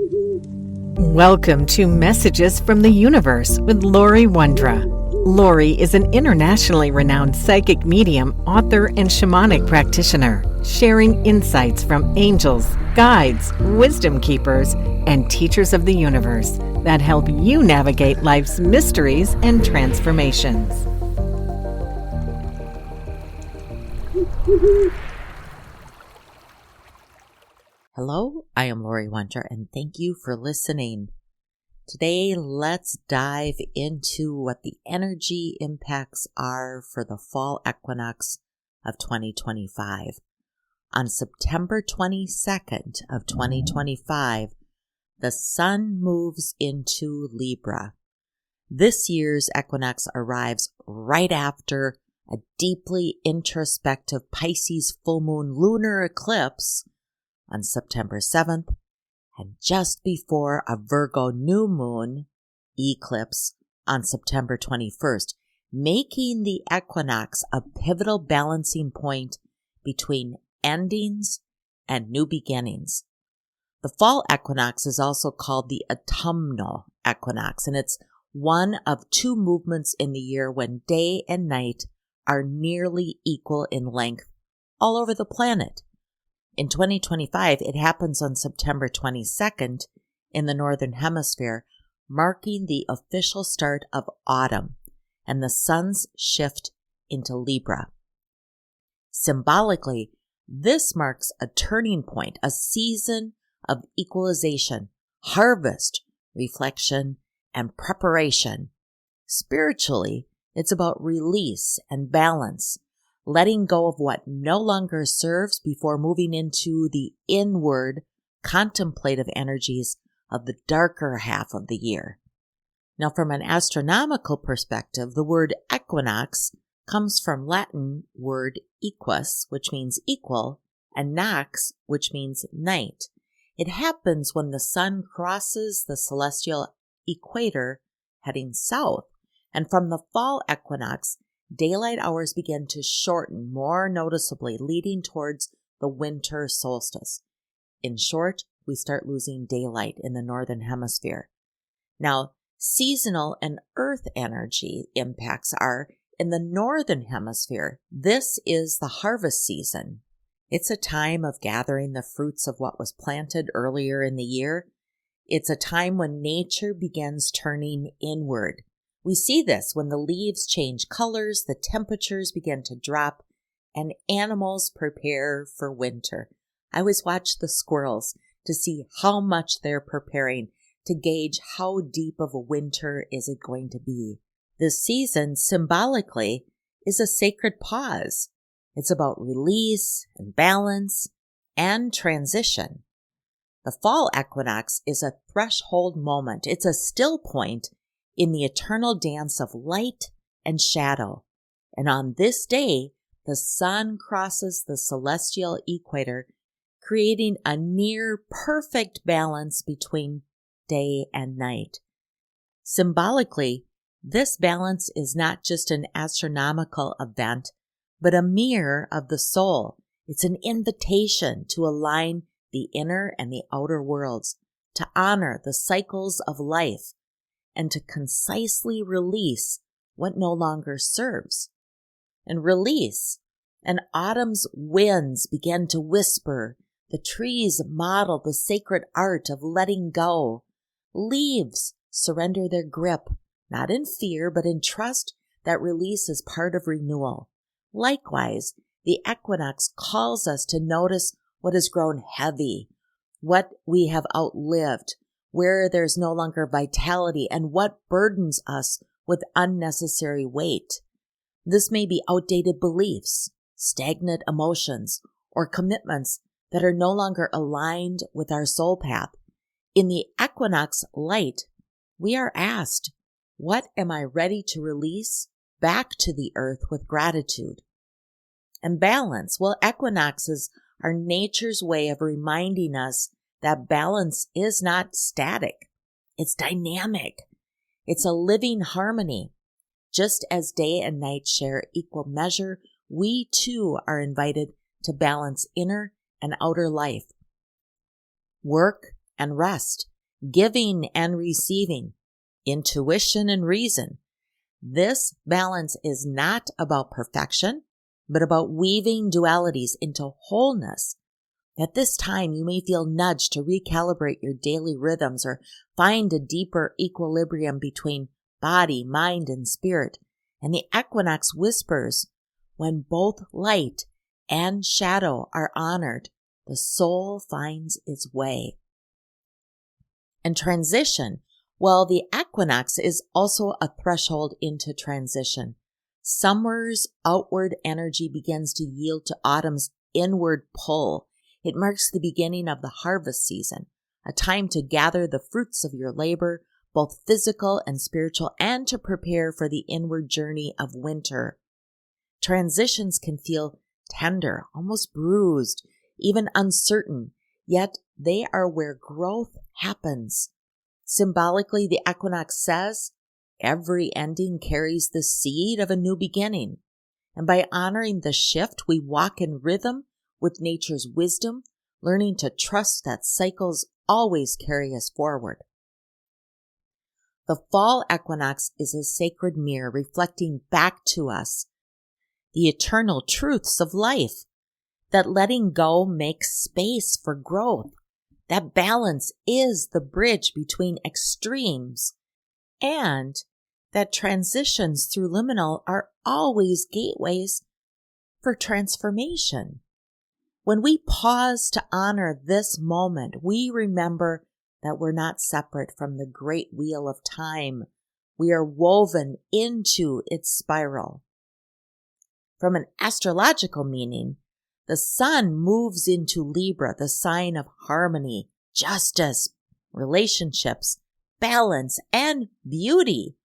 Welcome to Messages from the Universe with Laurie Wondra. Laurie is an internationally renowned psychic medium, author, and shamanic practitioner, sharing insights from angels, guides, wisdom keepers, and teachers of the universe that help you navigate life's mysteries and transformations. Hello, I am Laurie Wondra, and thank you for listening. Today, let's dive into what the energy impacts are for the Fall Equinox of 2025. On September 22nd of 2025, the Sun moves into Libra. This year's equinox arrives right after a deeply introspective Pisces Full Moon lunar eclipse on September 7th, and just before a Virgo New Moon eclipse on September 21st, making the equinox a pivotal balancing point between endings and new beginnings. The fall equinox is also called the autumnal equinox, and it's one of two movements in the year when day and night are nearly equal in length all over the planet. In 2025, it happens on September 22nd in the Northern Hemisphere, marking the official start of autumn and the sun's shift into Libra. Symbolically, this marks a turning point, a season of equalization, harvest, reflection, and preparation. Spiritually, it's about release and balance, letting go of what no longer serves before moving into the inward, contemplative energies of the darker half of the year. Now, from an astronomical perspective, the word equinox comes from Latin word equus, which means equal, and nox, which means night. It happens when the sun crosses the celestial equator heading south, and from the fall equinox, daylight hours begin to shorten more noticeably, leading towards the winter solstice. In short, we start losing daylight in the northern hemisphere. Now, seasonal and earth energy impacts are in the northern hemisphere. This is the harvest season. It's a time of gathering the fruits of what was planted earlier in the year. It's a time when nature begins turning inward. We see this when the leaves change colors, the temperatures begin to drop, and animals prepare for winter. I always watch the squirrels to see how much they're preparing, to gauge how deep of a winter is it going to be. This season, symbolically, is a sacred pause. It's about release and balance and transition. The fall equinox is a threshold moment. It's a still point in the eternal dance of light and shadow. And on this day, the sun crosses the celestial equator, creating a near perfect balance between day and night. Symbolically, this balance is not just an astronomical event, but a mirror of the soul. It's an invitation to align the inner and the outer worlds, to honor the cycles of life, and to concisely release what no longer serves. And release, and autumn's winds begin to whisper. The trees model the sacred art of letting go. Leaves surrender their grip, not in fear, but in trust that release is part of renewal. Likewise, the equinox calls us to notice what has grown heavy, what we have outlived, where there's no longer vitality, and what burdens us with unnecessary weight. This may be outdated beliefs, stagnant emotions, or commitments that are no longer aligned with our soul path. In the equinox light, we are asked, what am I ready to release back to the earth with gratitude? And balance, well, equinoxes are nature's way of reminding us that balance is not static. It's dynamic. It's a living harmony. Just as day and night share equal measure, we too are invited to balance inner and outer life, work and rest, giving and receiving, intuition and reason. This balance is not about perfection, but about weaving dualities into wholeness. At this time, you may feel nudged to recalibrate your daily rhythms or find a deeper equilibrium between body, mind, and spirit. And the equinox whispers, when both light and shadow are honored, the soul finds its way. And transition, well, the equinox is also a threshold into transition. Summer's outward energy begins to yield to autumn's inward pull. It marks the beginning of the harvest season, a time to gather the fruits of your labor, both physical and spiritual, and to prepare for the inward journey of winter. Transitions can feel tender, almost bruised, even uncertain, yet they are where growth happens. Symbolically, the equinox says, every ending carries the seed of a new beginning. And by honoring the shift, we walk in rhythm with nature's wisdom, learning to trust that cycles always carry us forward. The fall equinox is a sacred mirror reflecting back to us the eternal truths of life, that letting go makes space for growth, that balance is the bridge between extremes, and that transitions through liminal are always gateways for transformation. When we pause to honor this moment, we remember that we're not separate from the great wheel of time. We are woven into its spiral. From an astrological meaning, the sun moves into Libra, the sign of harmony, justice, relationships, balance, and beauty.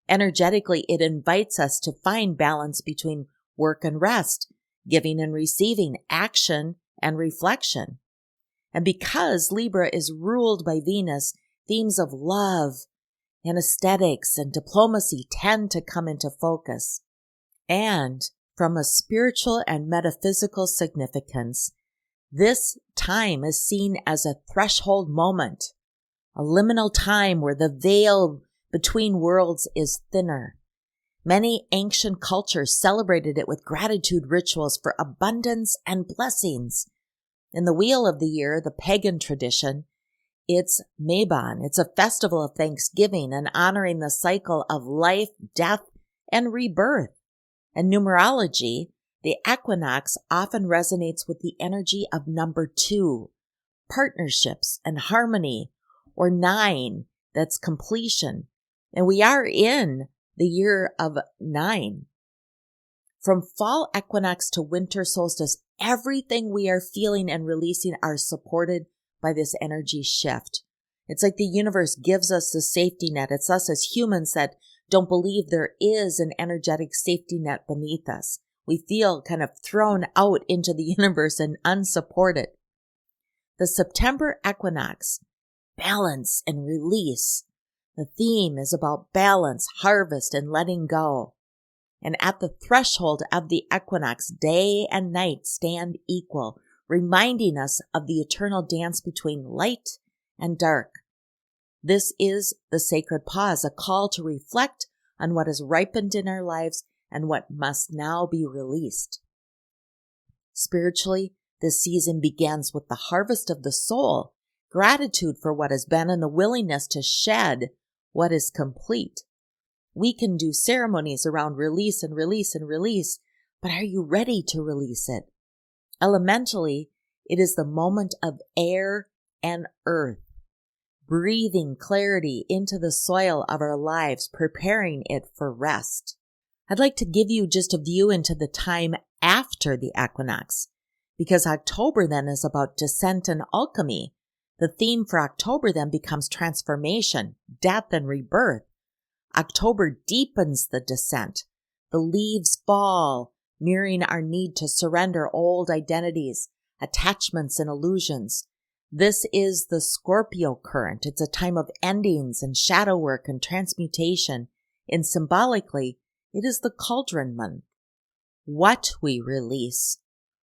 Energetically, it invites us to find balance between work and rest, giving and receiving, action and reflection. And because Libra is ruled by Venus, themes of love and aesthetics and diplomacy tend to come into focus. And from a spiritual and metaphysical significance, this time is seen as a threshold moment, a liminal time where the veil between worlds is thinner. Many ancient cultures celebrated it with gratitude rituals for abundance and blessings. In the Wheel of the Year, the pagan tradition, it's Mabon. It's a festival of thanksgiving and honoring the cycle of life, death, and rebirth. In numerology, the equinox often resonates with the energy of number 2, partnerships and harmony, or 9, that's completion. And we are in the year of 9. From fall equinox to winter solstice, everything we are feeling and releasing are supported by this energy shift. It's like the universe gives us the safety net. It's us as humans that don't believe there is an energetic safety net beneath us. We feel kind of thrown out into the universe and unsupported. The September equinox, balance and release. The theme is about balance, harvest, and letting go. And at the threshold of the equinox, day and night stand equal, reminding us of the eternal dance between light and dark. This is the sacred pause, a call to reflect on what has ripened in our lives and what must now be released. Spiritually, this season begins with the harvest of the soul, gratitude for what has been, and the willingness to shed what is complete. We can do ceremonies around release and release and release, but are you ready to release it? Elementally, it is the moment of air and earth, breathing clarity into the soil of our lives, preparing it for rest. I'd like to give you just a view into the time after the equinox, because October then is about descent and alchemy. The theme for October then becomes transformation, death, and rebirth. October deepens the descent. The leaves fall, mirroring our need to surrender old identities, attachments, and illusions. This is the Scorpio current. It's a time of endings and shadow work and transmutation. And symbolically, it is the cauldron month. What we release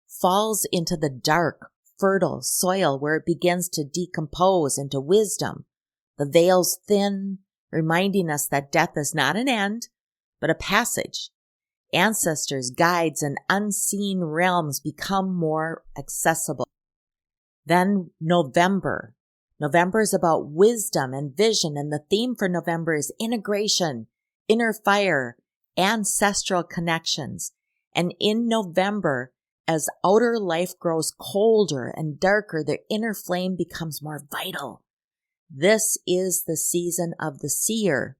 falls into the dark, fertile soil where it begins to decompose into wisdom, The veils thin, reminding us that death is not an end, but a passage. Ancestors, guides, and unseen realms become more accessible. Then November. November is about wisdom and vision, and the theme for November is integration, inner fire, ancestral connections. And in November, as outer life grows colder and darker, the inner flame becomes more vital. This is the season of the seer,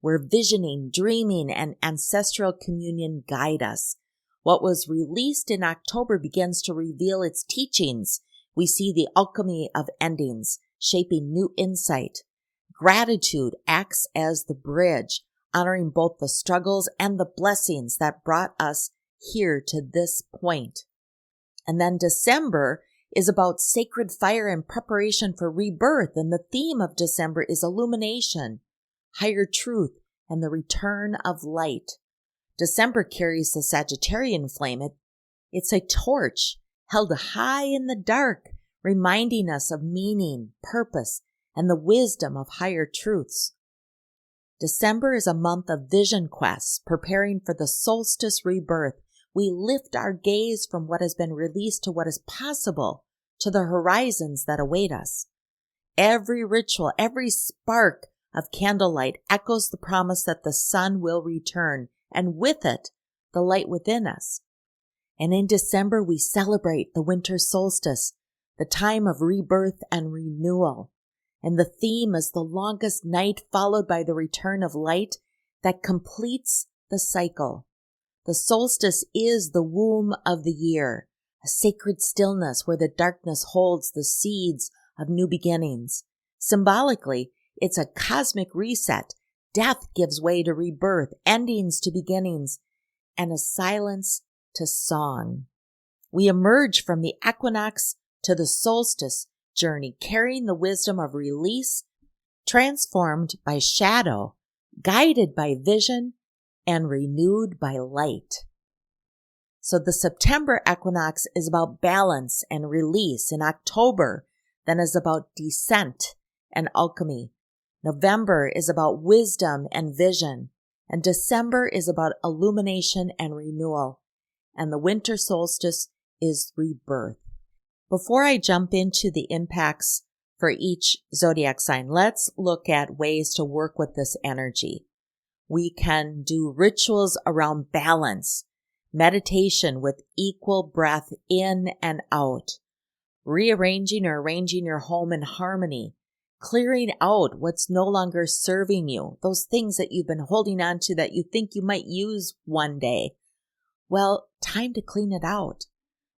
where visioning, dreaming, and ancestral communion guide us. What was released in October begins to reveal its teachings. We see the alchemy of endings, shaping new insight. Gratitude acts as the bridge, honoring both the struggles and the blessings that brought us here to this point. And then December is about sacred fire and preparation for rebirth, and the theme of December is illumination, higher truth, and the return of light. December carries the Sagittarian flame. It's a torch held high in the dark, reminding us of meaning, purpose, and the wisdom of higher truths. December is a month of vision quests, preparing for the solstice rebirth. We lift our gaze from what has been released to what is possible, to the horizons that await us. Every ritual, every spark of candlelight echoes the promise that the sun will return, and with it, the light within us. And in December, we celebrate the winter solstice, the time of rebirth and renewal. And the theme is the longest night followed by the return of light that completes the cycle. The solstice is the womb of the year, a sacred stillness where the darkness holds the seeds of new beginnings. Symbolically, it's a cosmic reset. Death gives way to rebirth, endings to beginnings, and a silence to song. We emerge from the equinox to the solstice journey, carrying the wisdom of release, transformed by shadow, guided by vision, and renewed by light. So the September equinox is about balance and release. In October, then is about descent and alchemy. November is about wisdom and vision. And December is about illumination and renewal. And the winter solstice is rebirth. Before I jump into the impacts for each zodiac sign, let's look at ways to work with this energy. We can do rituals around balance, meditation with equal breath in and out, rearranging or arranging your home in harmony, clearing out what's no longer serving you, those things that you've been holding on to that you think you might use one day. Well, time to clean it out.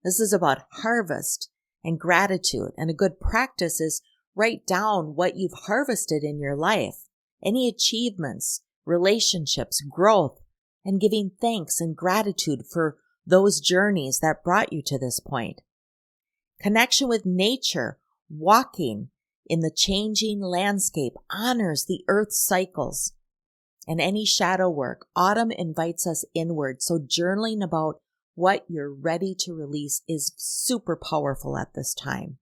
This is about harvest and gratitude, and a good practice is write down what you've harvested in your life, any achievements, relationships, growth, and giving thanks and gratitude for those journeys that brought you to this point. Connection with nature, walking in the changing landscape, honors the earth's cycles. And any shadow work, autumn invites us inward, so journaling about what you're ready to release is super powerful at this time.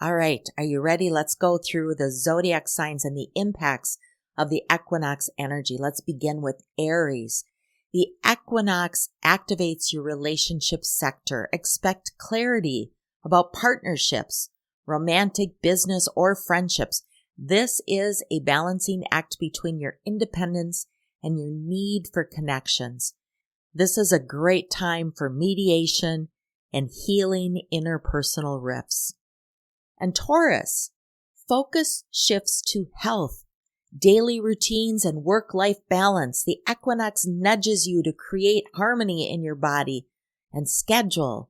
All right, are you ready? Let's go through the zodiac signs and the impacts of the equinox energy. Let's begin with Aries. The equinox activates your relationship sector. Expect clarity about partnerships, romantic, business, or friendships. This is a balancing act between your independence and your need for connections. This is a great time for mediation and healing interpersonal rifts. And Taurus, focus shifts to health, daily routines, and work-life balance. The equinox nudges you to create harmony in your body and schedule.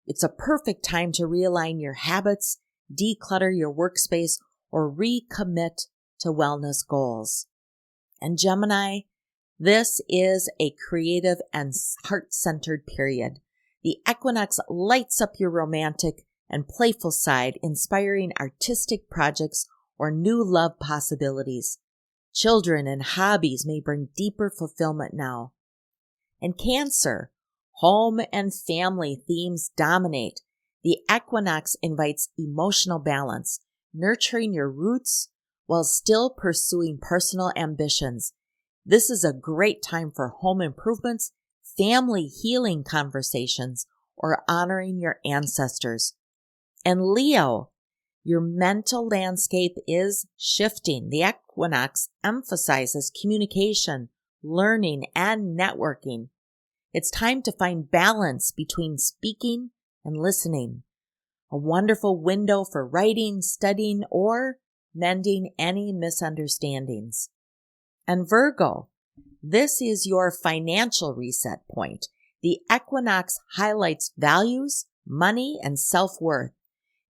It's a perfect time to realign your habits, declutter your workspace, or recommit to wellness goals. And Gemini, this is a creative and heart-centered period. The equinox lights up your romantic and playful side, inspiring artistic projects or new love possibilities. Children and hobbies may bring deeper fulfillment now. And Cancer, home and family themes dominate. The equinox invites emotional balance, nurturing your roots while still pursuing personal ambitions. This is a great time for home improvements, family healing conversations, or honoring your ancestors. And Leo, your mental landscape is shifting. The equinox emphasizes communication, learning, and networking. It's time to find balance between speaking and listening. A wonderful window for writing, studying, or mending any misunderstandings. And Virgo, this is your financial reset point. The equinox highlights values, money, and self-worth.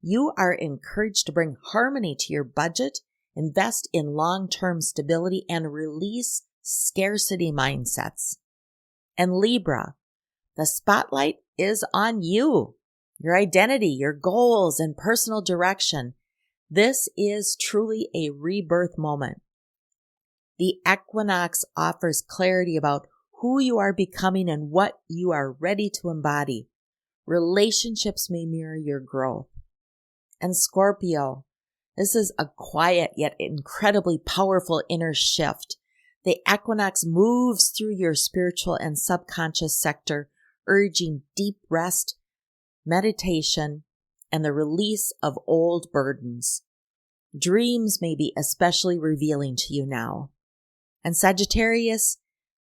You are encouraged to bring harmony to your budget, invest in long-term stability, and release scarcity mindsets. And Libra, the spotlight is on you, your identity, your goals, and personal direction. This is truly a rebirth moment. The equinox offers clarity about who you are becoming and what you are ready to embody. Relationships may mirror your growth. And Scorpio, this is a quiet yet incredibly powerful inner shift. The equinox moves through your spiritual and subconscious sector, urging deep rest, meditation, and the release of old burdens. Dreams may be especially revealing to you now. And Sagittarius,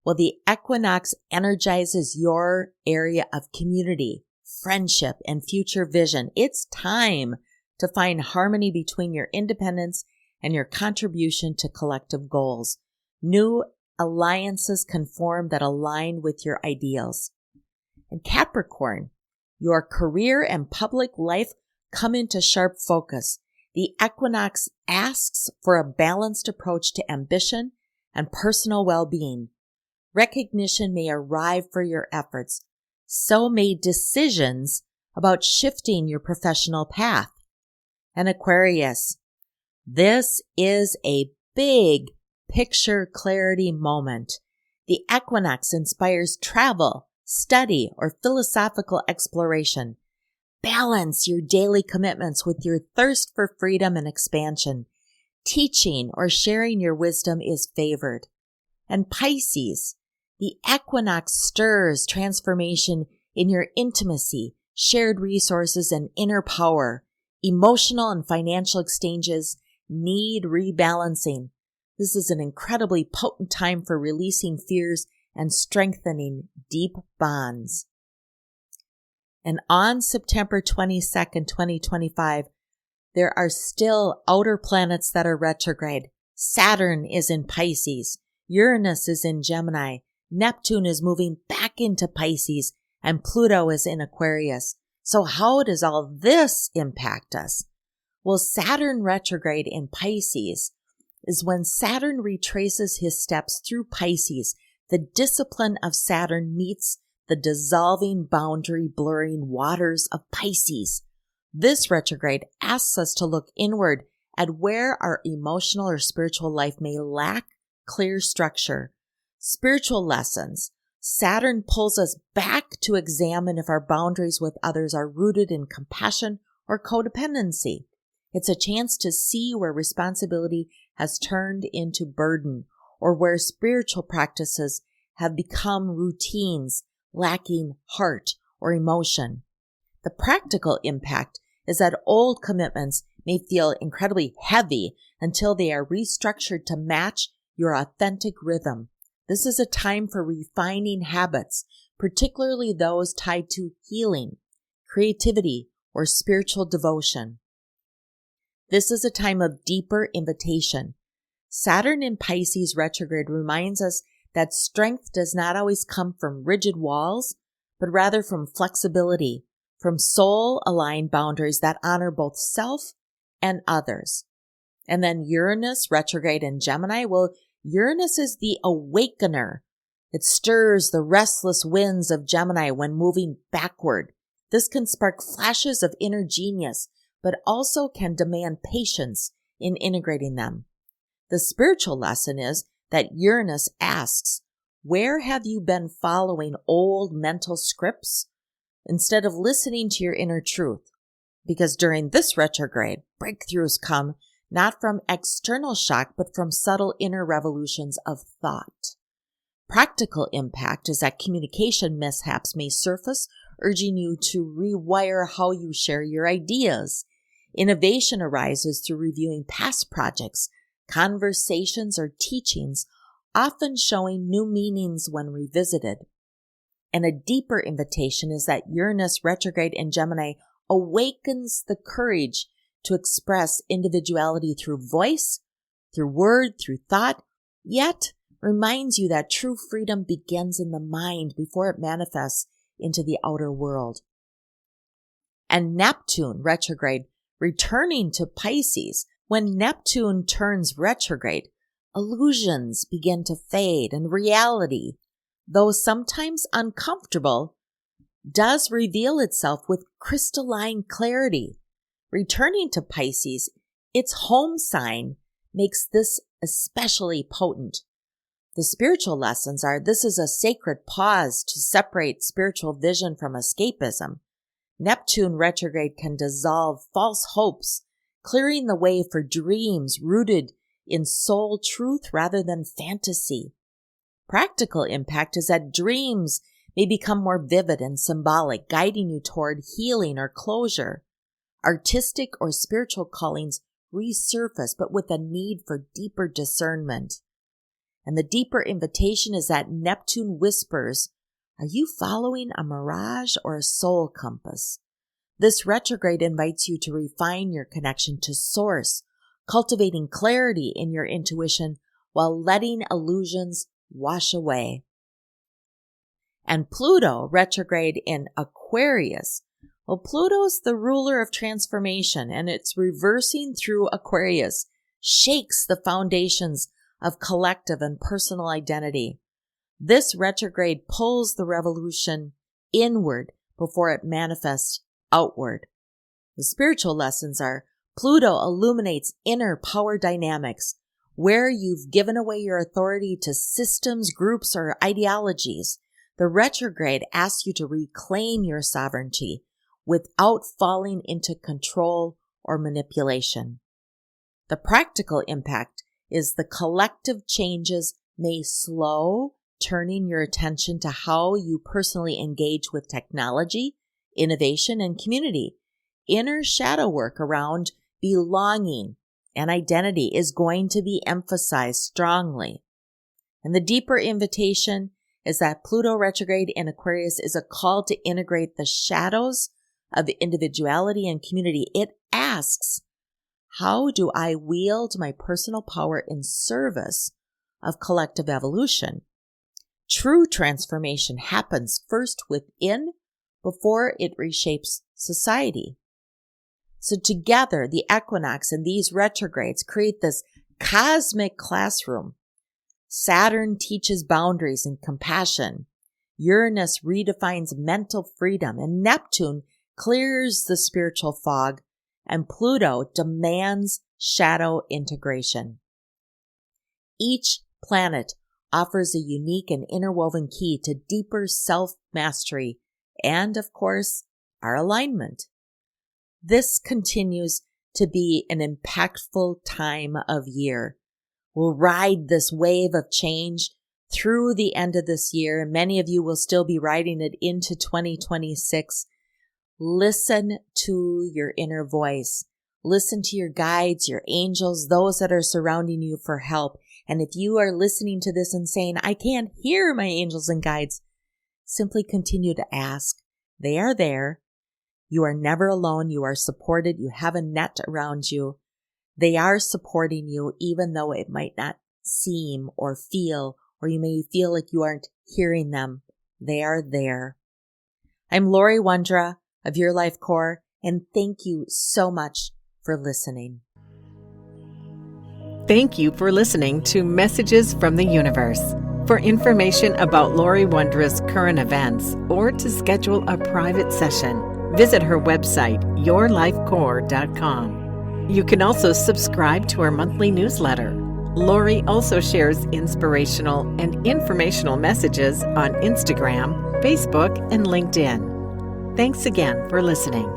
well, the equinox energizes your area of community, friendship, and future vision. It's time to find harmony between your independence and your contribution to collective goals. New alliances can form that align with your ideals. And Capricorn, your career and public life come into sharp focus. The equinox asks for a balanced approach to ambition and personal well-being. Recognition may arrive for your efforts. So may decisions about shifting your professional path. And Aquarius, this is a big picture clarity moment. The equinox inspires travel, study, or philosophical exploration. Balance your daily commitments with your thirst for freedom and expansion. Teaching or sharing your wisdom is favored. And Pisces, the equinox stirs transformation in your intimacy, shared resources, and inner power. Emotional and financial exchanges need rebalancing. This is an incredibly potent time for releasing fears and strengthening deep bonds. And on September 22nd, 2025, there are still outer planets that are retrograde. Saturn is in Pisces. Uranus is in Gemini. Neptune is moving back into Pisces. And Pluto is in Aquarius. So how does all this impact us? Well, Saturn retrograde in Pisces is when Saturn retraces his steps through Pisces. The discipline of Saturn meets the dissolving, boundary blurring waters of Pisces. This retrograde asks us to look inward at where our emotional or spiritual life may lack clear structure. Spiritual lessons. Saturn pulls us back to examine if our boundaries with others are rooted in compassion or codependency. It's a chance to see where responsibility has turned into burden or where spiritual practices have become routines, lacking heart or emotion. The practical impact is that old commitments may feel incredibly heavy until they are restructured to match your authentic rhythm. This is a time for refining habits, particularly those tied to healing, creativity, or spiritual devotion. This is a time of deeper invitation. Saturn in Pisces retrograde reminds us that strength does not always come from rigid walls, but rather from flexibility, from soul-aligned boundaries that honor both self and others. And then Uranus retrograde in Gemini, well, Uranus is the awakener. It stirs the restless winds of Gemini when moving backward. This can spark flashes of inner genius, but also can demand patience in integrating them. The spiritual lesson is that Uranus asks, where have you been following old mental scripts instead of listening to your inner truth? Because during this retrograde, breakthroughs come not from external shock, but from subtle inner revolutions of thought. Practical impact is that communication mishaps may surface, urging you to rewire how you share your ideas. Innovation arises through reviewing past projects, conversations, or teachings, often showing new meanings when revisited. And a deeper invitation is that Uranus retrograde in Gemini awakens the courage to express individuality through voice, through word, through thought, yet reminds you that true freedom begins in the mind before it manifests into the outer world. And Neptune retrograde returning to Pisces. When Neptune turns retrograde, illusions begin to fade and reality, though sometimes uncomfortable, does reveal itself with crystalline clarity. Returning to Pisces, its home sign, makes this especially potent. The spiritual lessons are this is a sacred pause to separate spiritual vision from escapism. Neptune retrograde can dissolve false hopes, clearing the way for dreams rooted in soul truth rather than fantasy. Practical impact is that dreams may become more vivid and symbolic, guiding you toward healing or closure. Artistic or spiritual callings resurface, but with a need for deeper discernment. And the deeper invitation is that Neptune whispers, are you following a mirage or a soul compass? This retrograde invites you to refine your connection to source, cultivating clarity in your intuition while letting illusions wash away. And Pluto retrograde in Aquarius. Well, Pluto's the ruler of transformation, and its reversing through Aquarius shakes the foundations of collective and personal identity. This retrograde pulls the revolution inward before it manifests outward. The spiritual lessons are Pluto illuminates inner power dynamics, where you've given away your authority to systems, groups, or ideologies. The retrograde asks you to reclaim your sovereignty without falling into control or manipulation. The practical impact is the collective changes may slow, turning your attention to how you personally engage with technology, innovation, and community. Inner shadow work around belonging and identity is going to be emphasized strongly. And the deeper invitation is that Pluto retrograde in Aquarius is a call to integrate the shadows of individuality and community. It asks, how do I wield my personal power in service of collective evolution? True transformation happens first within before it reshapes society. So together, the equinox and these retrogrades create this cosmic classroom. Saturn teaches boundaries and compassion. Uranus redefines mental freedom, and Neptune clears the spiritual fog, and Pluto demands shadow integration. Each planet offers a unique and interwoven key to deeper self-mastery and, of course, our alignment. This continues to be an impactful time of year. We'll ride this wave of change through the end of this year, and many of you will still be riding it into 2026. Listen to your inner voice. Listen to your guides, your angels, those that are surrounding you for help. And if you are listening to this and saying, I can't hear my angels and guides, simply continue to ask. They are there. You are never alone. You are supported. You have a net around you. They are supporting you, even though it might not seem or feel, or you may feel like you aren't hearing them. They are there. I'm Laurie Wondra of Your Life Core, and thank you so much for listening. Thank you for listening to Messages from the Universe. For information about Laurie Wondra's current events or to schedule a private session, visit her website, yourlifecore.com. You can also subscribe to her monthly newsletter. Laurie also shares inspirational and informational messages on Instagram, Facebook, and LinkedIn. Thanks again for listening.